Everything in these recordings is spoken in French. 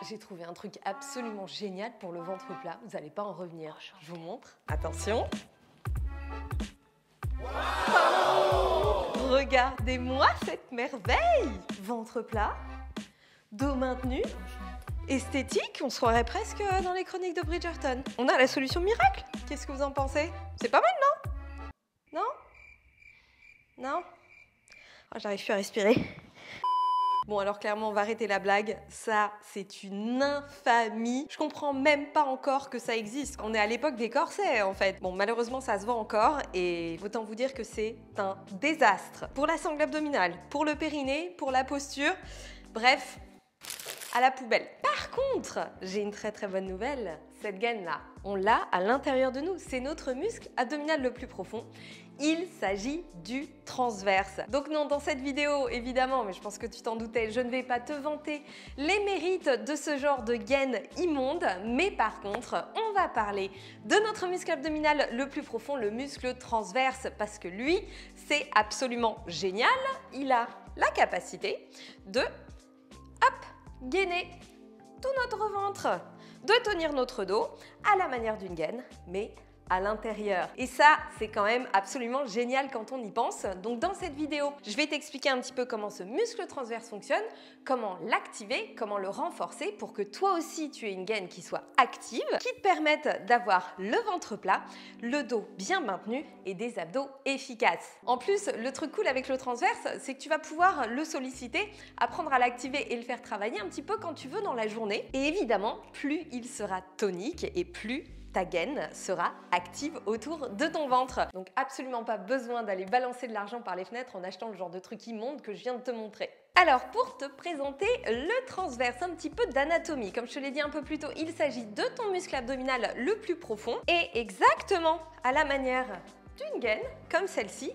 J'ai trouvé un truc absolument génial pour le ventre plat. Vous n'allez pas en revenir. Je vous montre. Attention. Wow. Regardez-moi cette merveille. Ventre plat, dos maintenu, esthétique. On se croirait presque dans les chroniques de Bridgerton. On a la solution miracle. Qu'est-ce que vous en pensez? C'est pas mal, non? Non? Non? Oh, j'arrive plus à respirer. Bon, alors clairement, on va arrêter la blague. Ça, c'est une infamie. Je comprends même pas encore que ça existe. On est à l'époque des corsets, en fait. Bon, malheureusement, ça se vend encore et autant vous dire que c'est un désastre. Pour la sangle abdominale, pour le périnée, pour la posture. Bref, à la poubelle. Par contre, j'ai une très bonne nouvelle. Cette gaine-là, on l'a à l'intérieur de nous. C'est notre muscle abdominal le plus profond. Il s'agit du transverse. Donc non, dans cette vidéo, évidemment, mais je pense que tu t'en doutais, je ne vais pas te vanter les mérites de ce genre de gaine immonde, mais par contre, on va parler de notre muscle abdominal le plus profond, le muscle transverse, parce que lui, c'est absolument génial. Il a la capacité de, hop, gainer tout notre ventre, de tenir notre dos à la manière d'une gaine, mais à l'intérieur. Et ça, c'est quand même absolument génial quand on y pense. Donc dans cette vidéo, je vais t'expliquer un petit peu comment ce muscle transverse fonctionne, comment l'activer, comment le renforcer pour que toi aussi tu aies une gaine qui soit active, qui te permette d'avoir le ventre plat, le dos bien maintenu et des abdos efficaces. En plus, le truc cool avec le transverse, c'est que tu vas pouvoir le solliciter, apprendre à l'activer et le faire travailler un petit peu quand tu veux dans la journée. Et évidemment, plus il sera tonique et plus ta gaine sera active autour de ton ventre. Donc absolument pas besoin d'aller balancer de l'argent par les fenêtres en achetant le genre de truc immonde que je viens de te montrer. Alors pour te présenter le transverse, un petit peu d'anatomie. Comme je te l'ai dit un peu plus tôt, il s'agit de ton muscle abdominal le plus profond et exactement à la manière d'une gaine, comme celle-ci,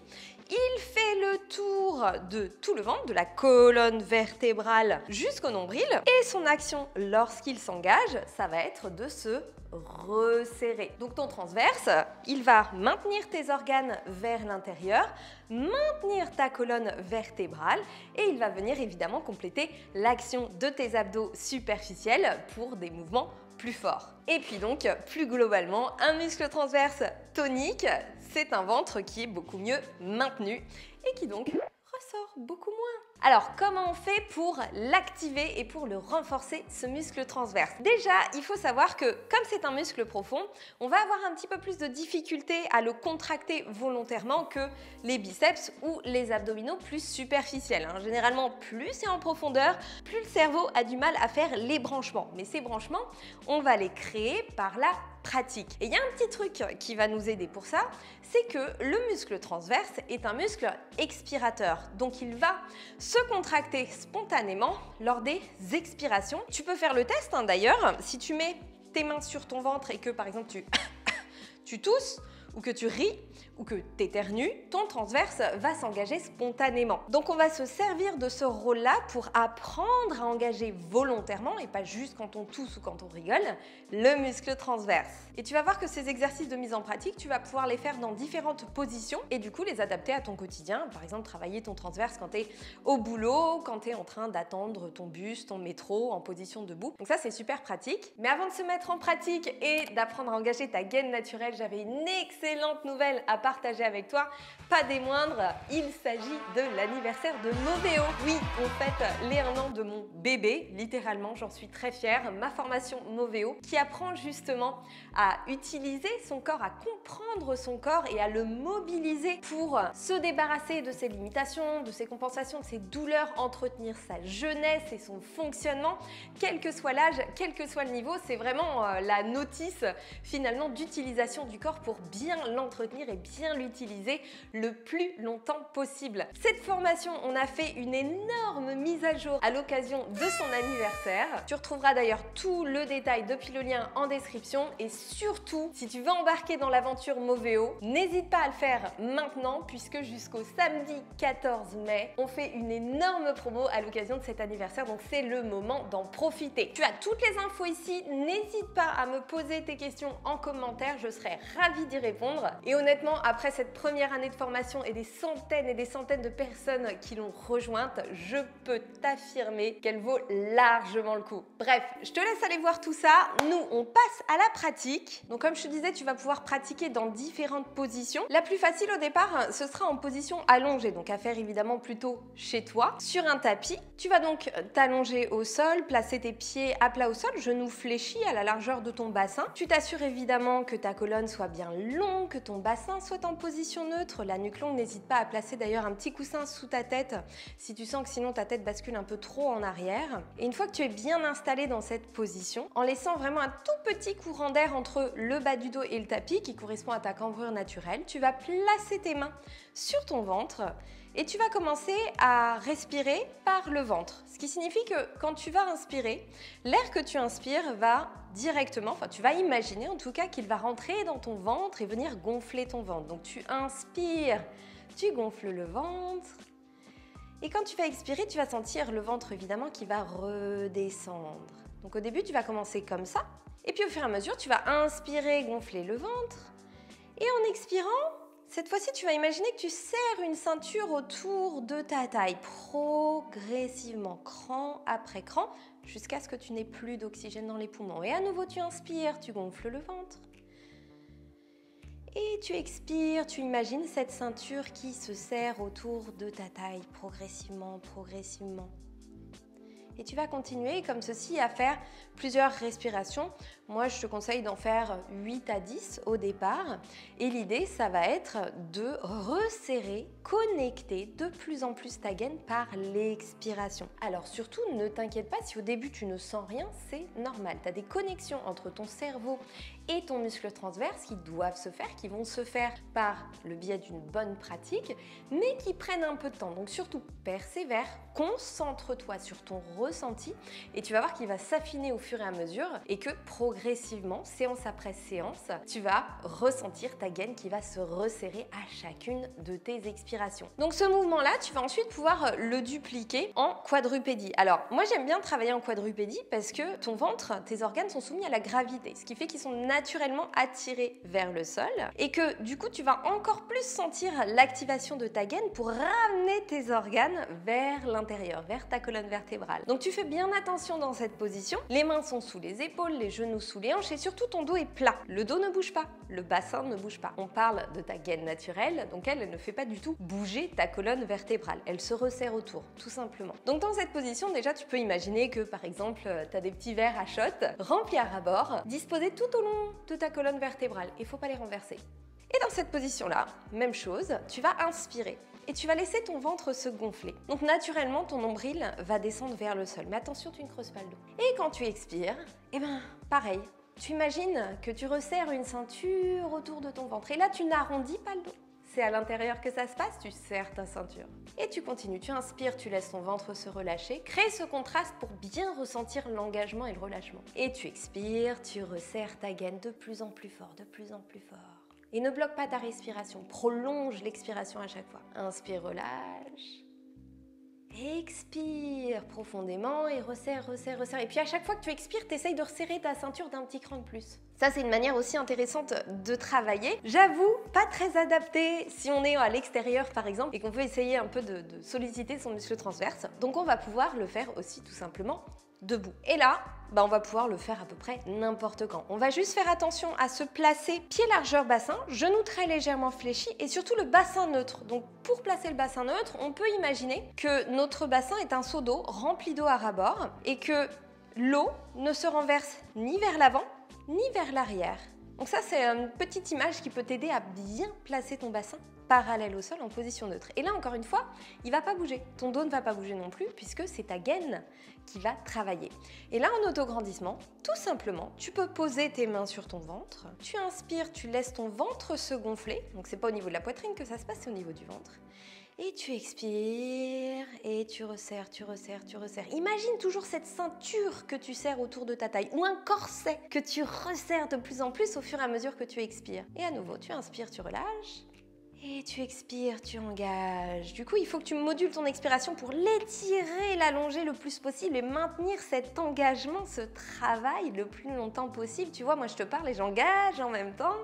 il fait le tour de tout le ventre, de la colonne vertébrale jusqu'au nombril. Et son action lorsqu'il s'engage, ça va être de se resserrer. Donc ton transverse, il va maintenir tes organes vers l'intérieur, maintenir ta colonne vertébrale et il va venir évidemment compléter l'action de tes abdos superficiels pour des mouvements plus forts. Et puis donc, plus globalement, un muscle transverse tonique, c'est un ventre qui est beaucoup mieux maintenu et qui donc ressort beaucoup moins. Alors, comment on fait pour l'activer et pour le renforcer, ce muscle transverse? Déjà, il faut savoir que comme c'est un muscle profond, on va avoir un petit peu plus de difficulté à le contracter volontairement que les biceps ou les abdominaux plus superficiels. Généralement, plus c'est en profondeur, plus le cerveau a du mal à faire les branchements. Mais ces branchements, on va les créer par la pratique. Et il y a un petit truc qui va nous aider pour ça, c'est que le muscle transverse est un muscle expirateur. Donc il va se contracter spontanément lors des expirations. Tu peux faire le test d'ailleurs, si tu mets tes mains sur ton ventre et que par exemple tu tousses ou que tu ris ou que tu éternues, ton transverse va s'engager spontanément. Donc on va se servir de ce rôle-là pour apprendre à engager volontairement et pas juste quand on tousse ou quand on rigole, le muscle transverse. Et tu vas voir que ces exercices de mise en pratique, tu vas pouvoir les faire dans différentes positions et du coup les adapter à ton quotidien. Par exemple, travailler ton transverse quand tu es au boulot, quand tu es en train d'attendre ton bus, ton métro, en position debout. Donc ça, c'est super pratique. Mais avant de se mettre en pratique et d'apprendre à engager ta gaine naturelle, j'avais une excellente nouvelle à partager avec toi, pas des moindres, il s'agit de l'anniversaire de Moveo. Oui, on fête les 1 an de mon bébé, littéralement, j'en suis très fière. Ma formation Moveo qui apprend justement à utiliser son corps, à comprendre son corps et à le mobiliser pour se débarrasser de ses limitations, de ses compensations, de ses douleurs, entretenir sa jeunesse et son fonctionnement, quel que soit l'âge, quel que soit le niveau. C'est vraiment la notice finalement d'utilisation du corps pour bien l'entretenir et bien l'utiliser le plus longtemps possible. Cette formation, on a fait une énorme mise à jour à l'occasion de son anniversaire. Tu retrouveras d'ailleurs tout le détail depuis le lien en description et surtout, si tu veux embarquer dans l'aventure Moveo, n'hésite pas à le faire maintenant puisque jusqu'au samedi 14 mai, on fait une énorme promo à l'occasion de cet anniversaire, donc c'est le moment d'en profiter. Tu as toutes les infos ici, n'hésite pas à me poser tes questions en commentaire, je serai ravie d'y répondre. Et honnêtement, après cette première année de formation et des centaines de personnes qui l'ont rejointe, je peux t'affirmer qu'elle vaut largement le coup. Bref, je te laisse aller voir tout ça. Nous, on passe à la pratique. Donc comme je te disais, tu vas pouvoir pratiquer dans différentes positions. La plus facile au départ, ce sera en position allongée, donc à faire évidemment plutôt chez toi, sur un tapis. Tu vas donc t'allonger au sol, placer tes pieds à plat au sol, genoux fléchis à la largeur de ton bassin. Tu t'assures évidemment que ta colonne soit bien longue, que ton bassin soit en position neutre. La nuque longue, n'hésite pas à placer d'ailleurs un petit coussin sous ta tête si tu sens que sinon ta tête bascule un peu trop en arrière. Et une fois que tu es bien installé dans cette position, en laissant vraiment un tout petit courant d'air entre le bas du dos et le tapis qui correspond à ta cambrure naturelle, tu vas placer tes mains sur ton ventre et tu vas commencer à respirer par le ventre. Ce qui signifie que quand tu vas inspirer, l'air que tu inspires va directement, enfin tu vas imaginer en tout cas qu'il va rentrer dans ton ventre et venir gonfler ton ventre. Donc tu inspires, tu gonfles le ventre. Et quand tu vas expirer, tu vas sentir le ventre évidemment qui va redescendre. Donc au début, tu vas commencer comme ça. Et puis au fur et à mesure, tu vas inspirer, gonfler le ventre. Et en expirant, cette fois-ci, tu vas imaginer que tu serres une ceinture autour de ta taille, progressivement, cran après cran, jusqu'à ce que tu n'aies plus d'oxygène dans les poumons. Et à nouveau, tu inspires, tu gonfles le ventre. Et tu expires, tu imagines cette ceinture qui se serre autour de ta taille, progressivement, progressivement. Et tu vas continuer comme ceci à faire plusieurs respirations. Moi, je te conseille d'en faire 8 à 10 au départ. Et l'idée, ça va être de resserrer, connecter de plus en plus ta gaine par l'expiration. Alors surtout, ne t'inquiète pas si au début tu ne sens rien, c'est normal. Tu as des connexions entre ton cerveau et ton muscle transverse qui doivent se faire, qui vont se faire par le biais d'une bonne pratique, mais qui prennent un peu de temps. Donc surtout, persévère, concentre-toi sur ton ressenti et tu vas voir qu'il va s'affiner au fur et à mesure et que progressivement, séance après séance, tu vas ressentir ta gaine qui va se resserrer à chacune de tes expirations. Donc ce mouvement-là, tu vas ensuite pouvoir le dupliquer en quadrupédie. Alors moi j'aime bien travailler en quadrupédie parce que ton ventre, tes organes sont soumis à la gravité, ce qui fait qu'ils sont naturellement attirés vers le sol et que du coup tu vas encore plus sentir l'activation de ta gaine pour ramener tes organes vers l'intérieur, vers ta colonne vertébrale. Donc tu fais bien attention dans cette position, les mains sont sous les épaules, les genoux sous les hanches et surtout ton dos est plat. Le dos ne bouge pas, le bassin ne bouge pas. On parle de ta gaine naturelle, donc elle ne fait pas du tout bouger ta colonne vertébrale, elle se resserre autour, tout simplement. Donc dans cette position, déjà tu peux imaginer que par exemple tu as des petits verres à shot remplis à ras-bord, disposés tout au long de ta colonne vertébrale. Il ne faut pas les renverser. Et dans cette position-là, même chose, tu vas inspirer et tu vas laisser ton ventre se gonfler. Donc naturellement, ton nombril va descendre vers le sol. Mais attention, tu ne creuses pas le dos. Et quand tu expires, eh ben pareil. Tu imagines que tu resserres une ceinture autour de ton ventre. Et là, tu n'arrondis pas le dos. C'est à l'intérieur que ça se passe, tu serres ta ceinture. Et tu continues, tu inspires, tu laisses ton ventre se relâcher. Crée ce contraste pour bien ressentir l'engagement et le relâchement. Et tu expires, tu resserres ta gaine de plus en plus fort, de plus en plus fort. Et ne bloque pas ta respiration, prolonge l'expiration à chaque fois. Inspire, relâche. Expire profondément et resserre, resserre, resserre. Et puis à chaque fois que tu expires, tu essayes de resserrer ta ceinture d'un petit cran de plus. Ça, c'est une manière aussi intéressante de travailler. J'avoue, pas très adapté si on est à l'extérieur par exemple et qu'on veut essayer un peu de solliciter son muscle transverse. Donc on va pouvoir le faire aussi tout simplement debout. Et là, on va pouvoir le faire à peu près n'importe quand. On va juste faire attention à se placer pied largeur bassin, genoux très légèrement fléchis et surtout le bassin neutre. Donc pour placer le bassin neutre, on peut imaginer que notre bassin est un seau d'eau rempli d'eau à ras-bord et que l'eau ne se renverse ni vers l'avant ni vers l'arrière. Donc ça, c'est une petite image qui peut t'aider à bien placer ton bassin parallèle au sol en position neutre. Et là, encore une fois, il ne va pas bouger. Ton dos ne va pas bouger non plus puisque c'est ta gaine qui va travailler. Et là, en autograndissement, tout simplement, tu peux poser tes mains sur ton ventre. Tu inspires, tu laisses ton ventre se gonfler. Donc, ce n'est pas au niveau de la poitrine que ça se passe, c'est au niveau du ventre. Et tu expires et tu resserres, tu resserres, tu resserres. Imagine toujours cette ceinture que tu serres autour de ta taille ou un corset que tu resserres de plus en plus au fur et à mesure que tu expires. Et à nouveau, tu inspires, tu relâches. Et tu expires, tu engages. Du coup, il faut que tu modules ton expiration pour l'étirer, l'allonger le plus possible et maintenir cet engagement, ce travail le plus longtemps possible. Tu vois, moi je te parle et j'engage en même temps.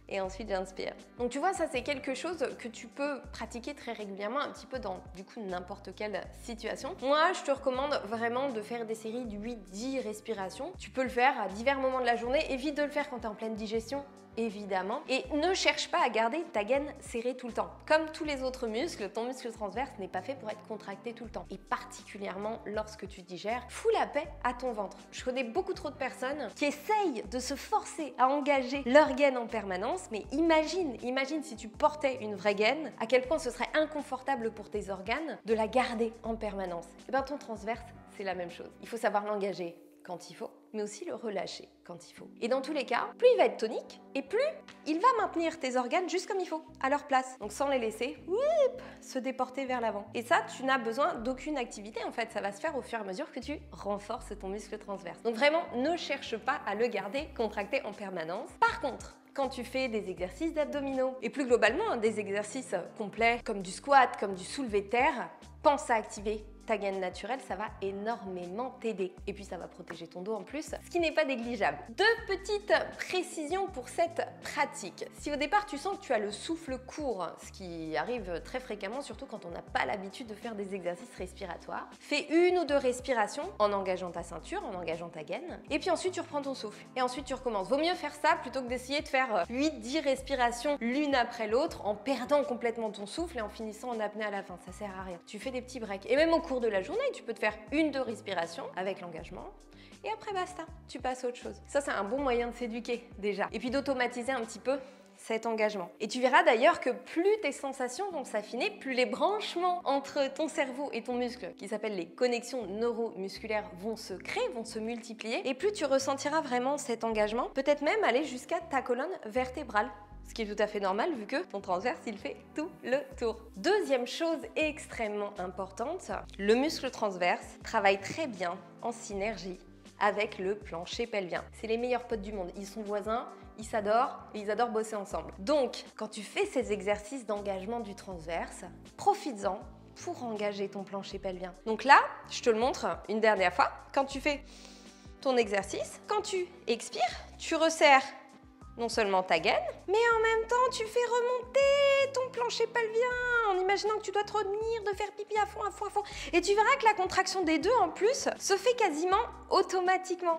et ensuite j'inspire. Donc tu vois, ça c'est quelque chose que tu peux pratiquer très régulièrement, un petit peu dans du coup n'importe quelle situation. Moi, je te recommande vraiment de faire des séries de 8-10 respirations. Tu peux le faire à divers moments de la journée. Évite de le faire quand tu es en pleine digestion, évidemment. Et ne cherche pas à garder ta gaine serrée tout le temps. Comme tous les autres muscles, ton muscle transverse n'est pas fait pour être contracté tout le temps. Et particulièrement lorsque tu digères, fous la paix à ton ventre. Je connais beaucoup trop de personnes qui essayent de se forcer à engager leur gaine en permanence, mais imagine si tu portais une vraie gaine, à quel point ce serait inconfortable pour tes organes de la garder en permanence. Et bien ton transverse, c'est la même chose. Il faut savoir l'engager quand il faut, mais aussi le relâcher quand il faut. Et dans tous les cas, plus il va être tonique et plus il va maintenir tes organes juste comme il faut, à leur place. Donc sans les laisser se déporter vers l'avant. Et ça, tu n'as besoin d'aucune activité en fait, ça va se faire au fur et à mesure que tu renforces ton muscle transverse. Donc vraiment, ne cherche pas à le garder contracté en permanence. Par contre, quand tu fais des exercices d'abdominaux et plus globalement des exercices complets comme du squat, comme du soulevé de terre, pense à activer ta gaine naturelle, ça va énormément t'aider. Et puis ça va protéger ton dos en plus, ce qui n'est pas négligeable. Deux petites précisions pour cette pratique. Si au départ tu sens que tu as le souffle court, ce qui arrive très fréquemment, surtout quand on n'a pas l'habitude de faire des exercices respiratoires, fais 1 ou 2 respirations en engageant ta ceinture, en engageant ta gaine, et puis ensuite tu reprends ton souffle. Et ensuite tu recommences. Vaut mieux faire ça plutôt que d'essayer de faire 8-10 respirations l'une après l'autre en perdant complètement ton souffle et en finissant en apnée à la fin. Ça sert à rien. Tu fais des petits breaks. Et même au cours de la journée, tu peux te faire 1-2 respirations avec l'engagement et après basta, tu passes à autre chose. Ça, c'est un bon moyen de s'éduquer déjà. Et puis d'automatiser un petit peu cet engagement. Et tu verras d'ailleurs que plus tes sensations vont s'affiner, plus les branchements entre ton cerveau et ton muscle, qui s'appellent les connexions neuromusculaires, vont se créer, vont se multiplier, et plus tu ressentiras vraiment cet engagement, peut-être même aller jusqu'à ta colonne vertébrale. Ce qui est tout à fait normal vu que ton transverse, il fait tout le tour. Deuxième chose extrêmement importante, le muscle transverse travaille très bien en synergie avec le plancher pelvien. C'est les meilleurs potes du monde. Ils sont voisins, ils s'adorent et ils adorent bosser ensemble. Donc, quand tu fais ces exercices d'engagement du transverse, profites-en pour engager ton plancher pelvien. Donc là, je te le montre une dernière fois. Quand tu fais ton exercice, quand tu expires, tu resserres non seulement ta gaine, mais en même temps, tu fais remonter ton plancher pelvien en imaginant que tu dois te retenir de faire pipi à fond. Et tu verras que la contraction des deux, en plus, se fait quasiment automatiquement.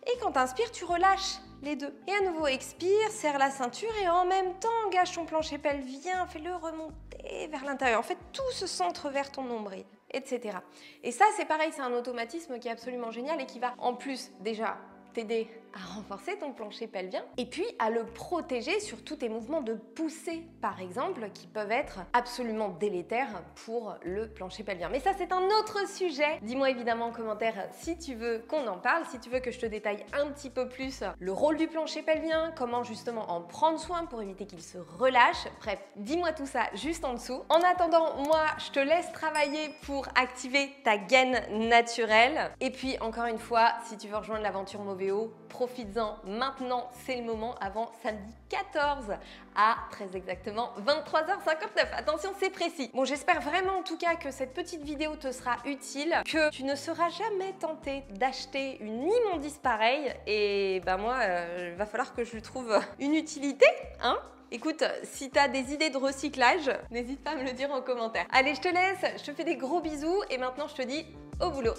Et quand tu inspires, tu relâches les deux. Et à nouveau, expire, serre la ceinture et en même temps, engage ton plancher pelvien, fais-le remonter vers l'intérieur. En fait, tout se centre vers ton nombril, etc. Et ça, c'est pareil, c'est un automatisme qui est absolument génial et qui va, en plus, déjà, t'aider à renforcer ton plancher pelvien et puis à le protéger sur tous tes mouvements de poussée, par exemple, qui peuvent être absolument délétères pour le plancher pelvien. Mais ça, c'est un autre sujet. Dis-moi évidemment en commentaire si tu veux qu'on en parle, si tu veux que je te détaille un petit peu plus le rôle du plancher pelvien, comment justement en prendre soin pour éviter qu'il se relâche. Bref, dis-moi tout ça juste en dessous. En attendant, moi, je te laisse travailler pour activer ta gaine naturelle. Et puis, encore une fois, si tu veux rejoindre l'aventure Moveo, profites-en maintenant, c'est le moment avant samedi 14 à très exactement 23h59. Attention, c'est précis. Bon, j'espère vraiment en tout cas que cette petite vidéo te sera utile, que tu ne seras jamais tenté d'acheter une immondice pareille et ben moi, il va falloir que je lui trouve une utilité, hein. Écoute, si tu as des idées de recyclage, n'hésite pas à me le dire en commentaire. Allez, je te laisse, je te fais des gros bisous et maintenant je te dis au boulot.